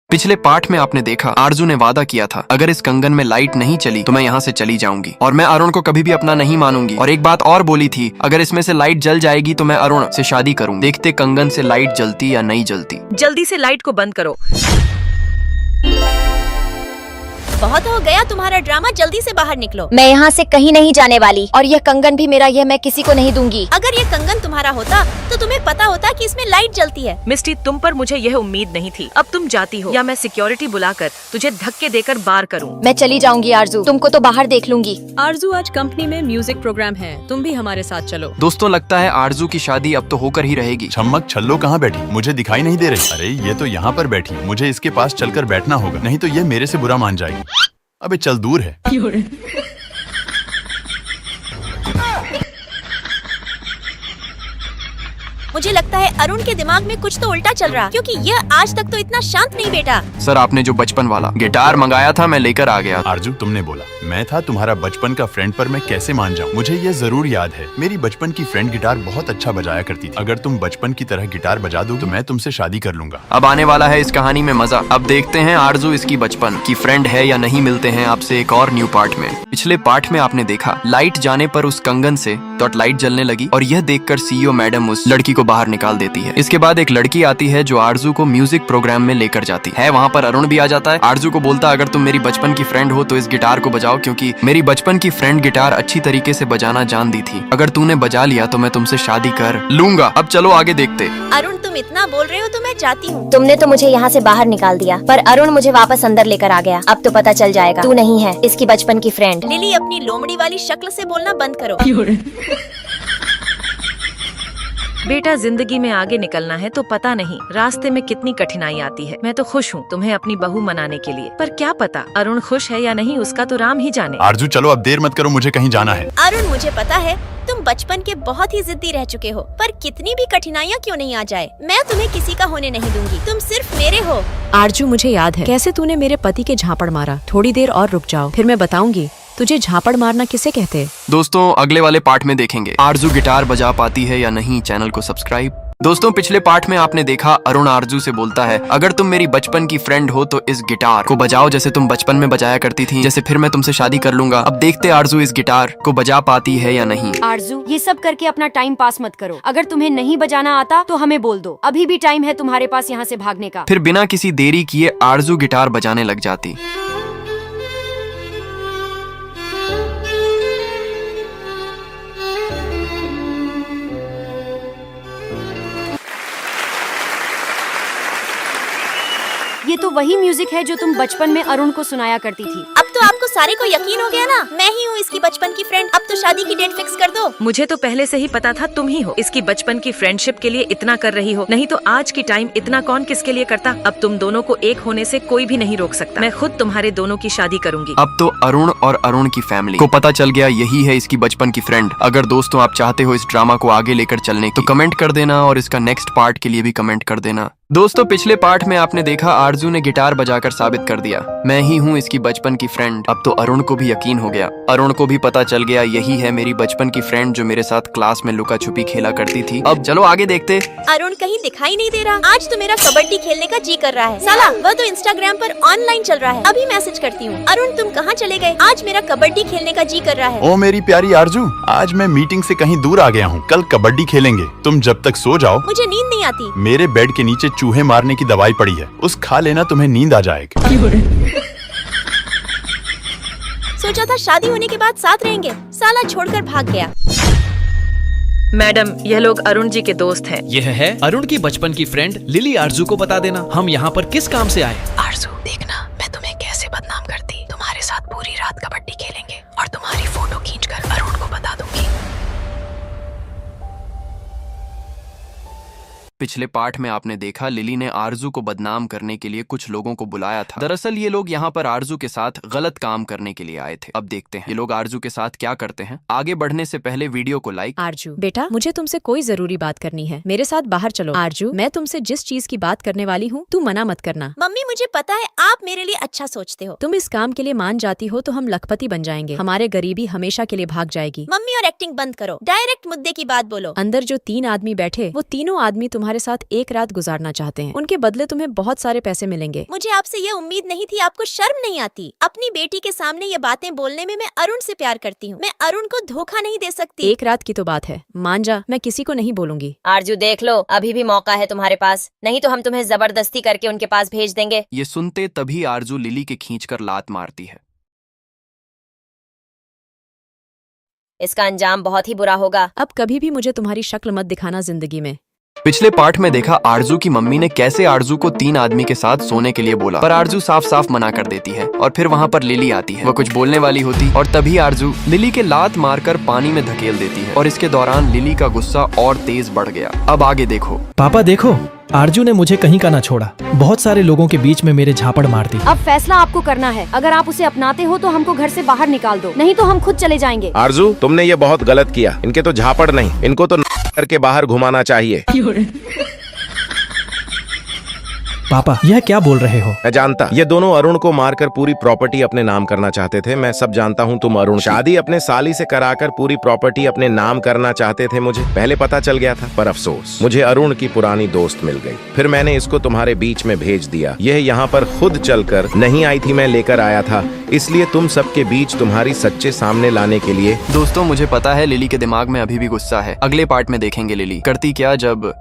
पिछले पार्ट में आपने देखा आरजू ने वादा किया था अगर इस कंगन में लाइट नहीं चली तो मैं यहाँ से चली जाऊंगी और मैं अरुण को कभी भी अपना नहीं मानूंगी। और एक बात और बोली थी अगर इसमें से लाइट जल जाएगी तो मैं अरुण से शादी करूँ। देखते कंगन से लाइट जलती या नहीं जलती। जल्दी से लाइट को बंद करो। बहुत हो गया तुम्हारा ड्रामा, जल्दी से बाहर निकलो। मैं यहाँ से कहीं नहीं जाने वाली और यह कंगन भी मेरा, यह मैं किसी को नहीं दूंगी। अगर ये कंगन तुम्हारा होता तो तुम्हें पता होता कि इसमें लाइट जलती है। मिस्टी, तुम पर मुझे यह उम्मीद नहीं थी। अब तुम जाती हो या मैं सिक्योरिटी बुलाकर तुझे धक्के देकर बाहर करूं? मैं चली जाऊंगी आरजू, तुमको तो बाहर देख लूंगी। आरजू, आज कंपनी में म्यूजिक प्रोग्राम है, तुम भी हमारे साथ चलो। दोस्तों लगता है आरजू की शादी अब तो होकर ही रहेगी। छम्मक छल्लो कहाँ बैठी? मुझे दिखाई नहीं दे रही। अरे ये तो यहाँ पर बैठी, मुझे इसके पास चलकर बैठना होगा, नहीं तो ये मेरे से बुरा मान जाएगी। अबे चल, दूर है। मुझे लगता है अरुण के दिमाग में कुछ तो उल्टा चल रहा, क्योंकि यह आज तक तो इतना शांत नहीं बैठा। सर आपने जो बचपन वाला गिटार मंगाया था मैं लेकर आ गया। आरजू, तुमने बोला मैं था तुम्हारा बचपन का फ्रेंड, पर मैं कैसे मान जाऊँ? मुझे ये जरूर याद है, मेरी बचपन की फ्रेंड गिटार बहुत अच्छा बजाया करती थी। अगर तुम बचपन की तरह गिटार बजा दो तो मैं तुमसे शादी कर लूंगा। अब आने वाला है इस कहानी में मजा। अब देखते हैं आरजू इसकी बचपन की फ्रेंड है या नहीं। मिलते हैं आपसे एक और न्यू पार्ट में। पिछले पार्ट में आपने देखा लाइट जाने पर उस कंगन से तो लाइट जलने लगी और यह देखकर सीईओ मैडम उस लड़की को बाहर निकाल देती है। इसके बाद एक लड़की आती है जो आरजू को म्यूजिक प्रोग्राम में लेकर जाती है। वहाँ पर अरुण भी आ जाता है। आरजू को बोलता अगर तुम मेरी बचपन की फ्रेंड हो तो इस गिटार को बजाओ, क्योंकि मेरी बचपन की फ्रेंड गिटार अच्छी तरीके से बजाना जानती थी। अगर तूने बजा लिया तो मैं तुमसे शादी कर लूंगा। अब चलो आगे देखते। अरुण, तुम इतना बोल रहे हो तो मैं जाती हूँ। तुमने तो मुझे यहाँ से बाहर निकाल दिया, पर अरुण मुझे वापस अंदर लेकर आ गया। अब तो पता चल जाएगा तू नहीं है इसकी बचपन की फ्रेंड। लिली, अपनी लोमड़ी वाली शक्ल से बोलना बंद करो। बेटा, जिंदगी में आगे निकलना है तो पता नहीं रास्ते में कितनी कठिनाई आती है। मैं तो खुश हूँ तुम्हें अपनी बहू मनाने के लिए, पर क्या पता अरुण खुश है या नहीं, उसका तो राम ही जाने। आरजू चलो, अब देर मत करो, मुझे कहीं जाना है। अरुण, मुझे पता है तुम बचपन के बहुत ही जिद्दी रह चुके हो, पर कितनी भी कठिनाइयाँ क्यों नहीं आ जाए, मैं तुम्हें किसी का होने नहीं दूंगी। तुम सिर्फ मेरे हो। आरजू, मुझे याद है कैसे तूने मेरे पति के झापड़ मारा। थोड़ी देर और रुक जाओ, फिर मैं बताऊंगी तुझे झापड़ मारना किसे कहते हैं। दोस्तों अगले वाले पार्ट में देखेंगे आरजू गिटार बजा पाती है या नहीं। चैनल को सब्सक्राइब। दोस्तों पिछले पार्ट में आपने देखा अरुण आरजू से बोलता है अगर तुम मेरी बचपन की फ्रेंड हो तो इस गिटार को बजाओ जैसे तुम बचपन में बजाया करती थी, जैसे फिर मैं तुमसे शादी कर लूंगा। अब देखते आरजू इस गिटार को बजा पाती है या नहीं। आरजू, ये सब करके अपना टाइम पास मत करो। अगर तुम्हें नहीं बजाना आता तो हमें बोल दो, अभी भी टाइम है तुम्हारे पास यहाँ से भागने का। फिर बिना किसी देरी किए आरजू गिटार बजाने लग जाती। ये तो वही म्यूजिक है जो तुम बचपन में अरुण को सुनाया करती थी। अब तो आपको सारे को यकीन हो गया ना, मैं ही हूँ इसकी बचपन की फ्रेंड। अब तो शादी की डेट फिक्स कर दो। मुझे तो पहले से ही पता था तुम ही हो। इसकी बचपन की फ्रेंडशिप के लिए इतना कर रही हो, नहीं तो आज की टाइम इतना कौन किसके लिए करता। अब तुम दोनों को एक होने से कोई भी नहीं रोक सकता। मैं खुद तुम्हारे दोनों की शादी करूंगी। अब तो अरुण और अरुण की फैमिली को पता चल गया यही है इसकी बचपन की फ्रेंड। अगर दोस्तों आप चाहते हो इस ड्रामा को आगे लेकर चलने तो कमेंट कर देना और इसका नेक्स्ट पार्ट के लिए भी कमेंट कर देना। दोस्तों पिछले पार्ट में आपने देखा आरजू ने गिटार बजाकर साबित कर दिया मैं ही हूँ इसकी बचपन की फ्रेंड। अब तो अरुण को भी यकीन हो गया। अरुण को भी पता चल गया यही है मेरी बचपन की फ्रेंड जो मेरे साथ क्लास में लुका छुपी खेला करती थी। अब चलो आगे देखते। अरुण कहीं दिखाई नहीं दे रहा। आज तो मेरा कबड्डी खेलने का जी कर रहा है। साला, वह तो इंस्टाग्राम पर ऑनलाइन चल रहा है। अभी मैसेज करती हूँ। अरुण, तुम कहाँ चले गए? आज मेरा कबड्डी खेलने का जी कर रहा है। ओ मेरी प्यारी आरजू, आज मैं मीटिंग से कहीं दूर आ गया हूँ। कल कबड्डी खेलेंगे, तुम जब तक सो जाओ। मुझे नींद नहीं आती। मेरे बेड के नीचे चूहे मारने की दवाई पड़ी है, उस खा लेना, तुम्हें नींद आ जाएगी। सोचा था शादी होने के बाद साथ रहेंगे, साला छोड़कर भाग गया। मैडम, यह लोग अरुण जी के दोस्त हैं। यह है अरुण की बचपन की फ्रेंड लिली। आरजू को बता देना हम यहाँ पर किस काम से आए। आरजू, देखना मैं तुम्हें कैसे बदनाम करती। तुम्हारे साथ पूरी रात कबड्डी खेलेंगे और तुम्हारी फोटो खींचकर अरुण को बता दूंगी। पिछले पार्ट में आपने देखा लिली ने आरजू को बदनाम करने के लिए कुछ लोगों को बुलाया था। दरअसल ये लोग यहाँ पर आरजू के साथ गलत काम करने के लिए आए थे। अब देखते हैं ये लोग आरजू के साथ क्या करते हैं। आगे बढ़ने से पहले वीडियो को लाइक। आरजू बेटा, मुझे तुमसे कोई जरूरी बात करनी है, मेरे साथ बाहर चलो। आरजू, मैं तुमसे जिस चीज की बात करने वाली हूँ तू मना मत करना। मम्मी, मुझे पता है आप मेरे लिए अच्छा सोचते हो। तुम इस काम के लिए मान जाती हो तो हम लखपति बन जाएंगे, हमारे गरीबी हमेशा के लिए भाग जाएगी। मम्मी, और एक्टिंग बंद करो, डायरेक्ट मुद्दे की बात बोलो। अंदर जो 3 आदमी बैठे वो तीनों आदमी तुम्हारे तुम्हारे साथ एक रात गुजारना चाहते हैं। उनके बदले तुम्हें बहुत सारे पैसे मिलेंगे। मुझे आपसे ये उम्मीद नहीं थी। आपको शर्म नहीं आती? अपनी बेटी के सामने ये बातें बोलने में। मैं अरुण से प्यार करती हूँ। मैं अरुण को धोखा नहीं दे सकती। एक रात की तो बात है, मान जा, मैं किसी को नहीं बोलूंगी। आरजू देख लो, अभी भी मौका है तुम्हारे पास, नहीं तो हम तुम्हें जबरदस्ती करके उनके पास भेज देंगे। ये सुनते तभी आरजू लिली के खींचकर लात मारती है। इसका अंजाम बहुत ही बुरा होगा। अब कभी भी मुझे तुम्हारी शक्ल मत दिखाना जिंदगी में। पिछले पार्ट में देखा आरजू की मम्मी ने कैसे आरजू को 3 आदमी के साथ सोने के लिए बोला, पर आरजू साफ साफ मना कर देती है। और फिर वहाँ पर लिली आती है। वो कुछ बोलने वाली होती और तभी आरजू लिली के लात मारकर पानी में धकेल देती है। और इसके दौरान लिली का गुस्सा और तेज बढ़ गया। अब आगे देखो। पापा देखो, आरजू ने मुझे कहीं का ना छोड़ा, बहुत सारे लोगों के बीच में मेरे झापड़ मार दी। अब फैसला आपको करना है। अगर आप उसे अपनाते हो तो हमको घर से बाहर निकाल दो, नहीं तो हम खुद चले जाएंगे। आरजू, तुमने ये बहुत गलत किया। इनके तो झापड़ नहीं, इनको तो करके बाहर घुमाना चाहिए। पापा यह क्या बोल रहे हो? मैं जानता, ये दोनों अरुण को मारकर पूरी प्रॉपर्टी अपने नाम करना चाहते थे। मैं सब जानता हूँ। तुम अरुण शादी अपने साली से कराकर पूरी प्रॉपर्टी अपने नाम करना चाहते थे। मुझे पहले पता चल गया था, पर अफसोस, मुझे अरुण की पुरानी दोस्त मिल गई। फिर मैंने इसको तुम्हारे बीच में भेज दिया। यह यहाँ पर खुद चलकर नहीं आई थी, मैं लेकर आया था। इसलिए तुम सबके बीच तुम्हारी सच्चे सामने लाने के लिए। दोस्तों, मुझे पता है लिली के दिमाग में अभी भी गुस्सा है। अगले पार्ट में देखेंगे लिली करती क्या जब